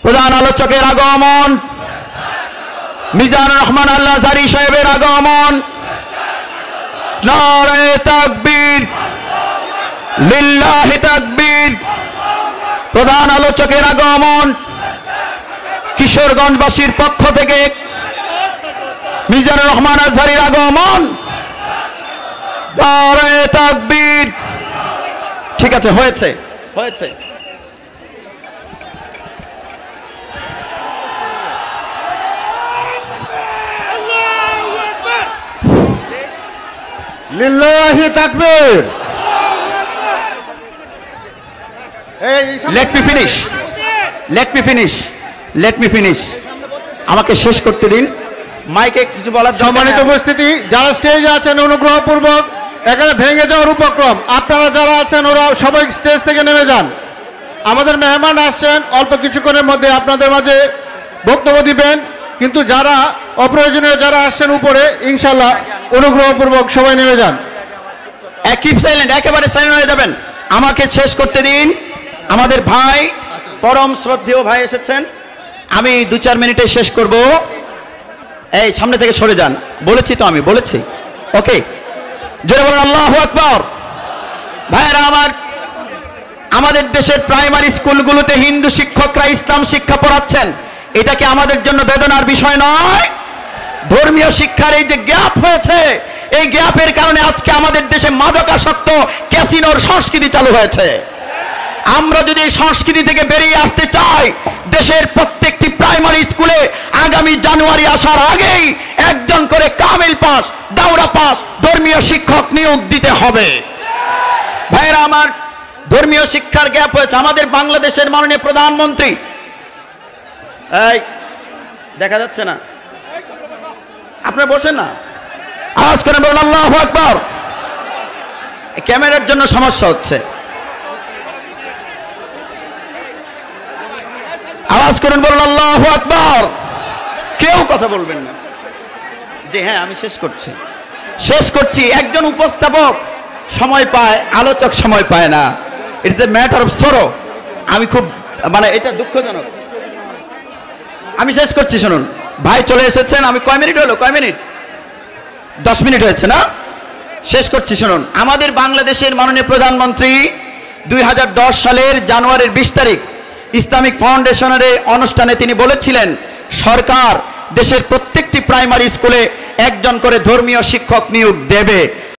প্রধান আলোচকের আগমন, মিজানুর রহমান আল আজহারী সাহেবের আগমন। নারে তাকবীর, লিল্লাহি তাকবীর। প্রধান আলোচকের আগমন, কিশোরগঞ্জবাসীর পক্ষ থেকে মিজানুর রহমান আজহারীর আগমন। নারে তাকবীর। ঠিক আছে, হয়েছে হয়েছে। লিল্লাহি তাকবীর। Let me finish, let me finish, let me finish. আমাকে শেষ করতে দিন। মাইকে কিছু বলার। সম্মানিত উপস্থিতি, যারা স্টেজে আছেন অনুগ্রহপূর্বক এখানে ভেঙে যাওয়ার উপক্রম, আপনারা যারা আছেন ওরা সবাই স্টেজ থেকে নেমে যান। আমাদের মেহমান আসছেন, অল্প কিছুক্ষণের মধ্যে আপনাদের মাঝে বক্তব্য দিবেন, কিন্তু যারা অপ্রয়োজনীয় যারা আসছেন উপরে, ইনশাল্লাহ অনুগ্রহপূর্বক সবাই নেমে যান। কিপ সাইলেন্ট, একেবারে সাইলেন্ট হয়ে যাবেন। আমাকে শেষ করতে দিন। আমাদের ভাই, পরম শ্রদ্ধেয় ভাই এসেছেন, আমি 2-4 মিনিটে শেষ করব। এই সামনে থেকে সরে যান, বলেছি তো, আমি বলেছি। ওকে, জোরে বলেন আল্লাহু আকবার। ভাইরা আমার, আমাদের দেশের প্রাইমারি স্কুলগুলোতে হিন্দু শিক্ষকরা ইসলাম শিক্ষা পড়াচ্ছেন, এটা কি আমাদের জন্য বেদনার বিষয় নয়? ধর্মীয় শিক্ষার এই যে গ্যাপ হয়েছে, এই গ্যাপের কারণে আজকে আমাদের দেশে মাদকাসক্ত ক্যাসিনোর সংস্কৃতি চালু হয়েছে। আমরা যদি এই সংস্কৃতি থেকে বেরিয়ে আসতে চাই, দেশের প্রত্যেকটি প্রাইমারি স্কুলে আগামী জানুয়ারি আসার আগেই একজন করে কামিল পাস, দাওরা পাস ধর্মীয় শিক্ষক নিয়োগ দিতে হবে। ভাইরা আমার, ধর্মীয় শিক্ষার গ্যাপ হয়েছে। আমাদের বাংলাদেশের মাননীয় প্রধানমন্ত্রী, এই দেখা যাচ্ছে না, আপনারা বসেন না, আওয়াজ করে বলুন আল্লাহু আকবার। ক্যামেরার জন্য সমস্যা হচ্ছে, আওয়াজ করেন, বলুন আল্লাহু আকবার। কেউ কথা বলবেন না। জি হ্যাঁ, আমি শেষ করছি, শেষ করছি। একজন উপস্থাপক সময় পায়, আলোচক সময় পায় না। It's a matter of sorrow. আমি খুব এটা দুঃখজনক। আমি শেষ করছি, শুনুন। ভাই চলে এসেছেন, আমি কয় মিনিট হলো? কয় মিনিট? 10 মিনিট হয়েছে না? শেষ করছি, শুনুন। আমাদের বাংলাদেশের মাননীয় প্রধানমন্ত্রী 2010 সালের জানুয়ারির 20 তারিখ ইসলামিক ফাউন্ডেশনের অনুষ্ঠানে তিনি বলেছিলেন, সরকার দেশের প্রত্যেকটি প্রাইমারি স্কুলে একজন করে ধর্মীয় শিক্ষক নিয়োগ দেবে।